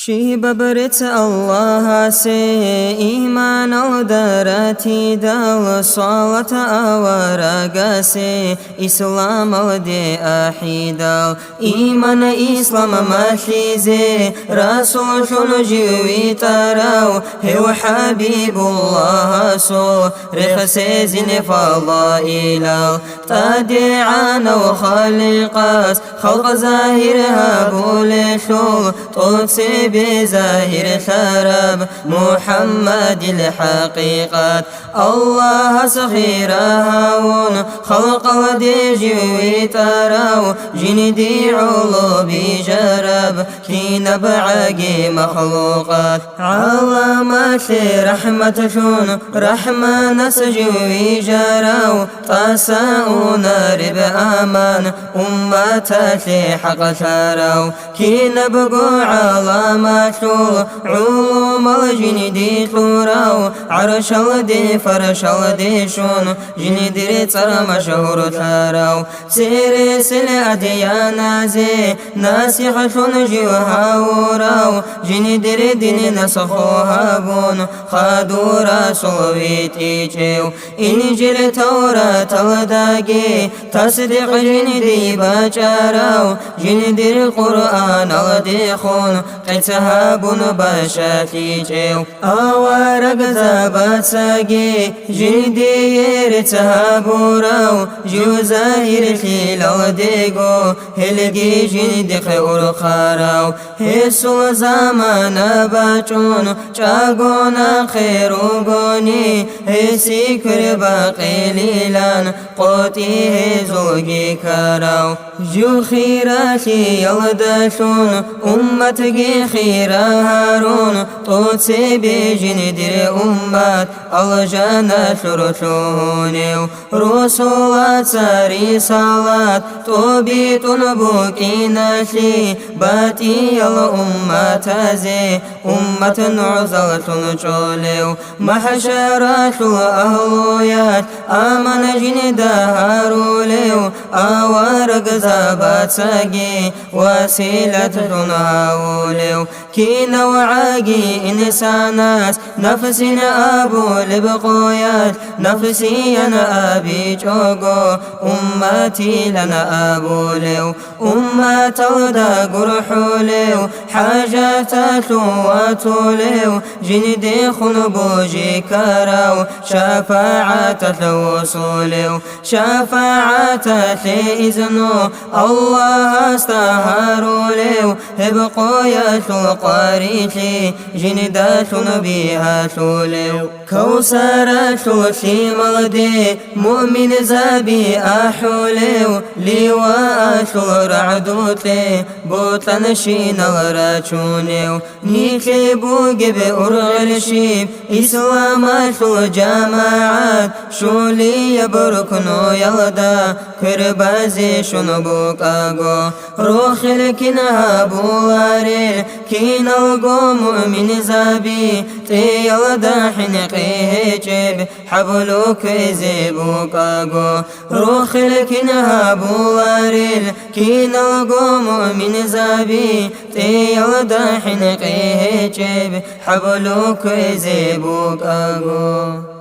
ببرت الله سي إيمان الدراتي دال صالة أورقاسي إسلام الدي أحيدال إيمان إسلام ماشيزي رسول شنجي تراو هو حبيب الله سو رخصي زين فضائلال تدعانا وخلقاس خلق ظاهرها بولشول توتسي بظاهر شراب محمد الحقيقة الله سخير هاون خلق وديجي ويتراو جندي علو بجرب كي نبعقي مخلوقات علامات رحمة شون رحمة نسجي ويجراو تساؤون رب أمان أمتي حق شراو كي نبقو علامات علوم الجندي تراو عرش الدي فرش الدي شون جندي ترى مشهور تراو سيري سل أديانا زي ناسخ شون جيوها وراو جندي دين نسخوها بون خادورا صويتي جيو إنجيل توراة الداقي تصدق جندي باشراو جندي القرآن الديخون قتهابون باشاتي جيو أوارق زابات ساقي جندي يرتهابوراو جو زاهر خيل الديقو هلقي جندي خيور خاراو هسو زمان باچون چاقونا خيرو قوني هسي كربا قليلان قوتي هزوغي كاراو جو خيراتي يلدشون أمتك خير هارون توتسي بجندر أمات الجنة شرشوني رسولات ساري صلاة توبيت بوكي ناشي باتي الأمة زي أمة نعزلة شوليو محشرات الأهلويات آمن جندها روليو أوارق زابات ساقي وسيلة هاوليو كي نوعاقي إنسانات نفسي أبو لبقويات نفسي أنا أبي جوغو أمتي لنا أبوليو أمة تودا قرحوليو حاجات تواتوليو جندي خنبوجي كاراو شفاعات الوصوليو شفاعات إذنو الله استهاروليو هبقويات القاريشي جندات بها شوليو كوسرات شمالدي مؤمن زابي أحوليو لواء رعدوتي بوطن شين الراتشونيو نيكي بوغي بأرغل شيب إسلام جماعات شولي يبركنو يلدا كربازي شنبوك أغو روخ لكنها بواري كينا القو مؤمن زابي تيلدا حنقيه جيب حبلوك زيبوك أغو روخ لكنها بواري كينا القو مؤمن زابي تيلدا حنقيه جيب حبلوك زيبوك أغو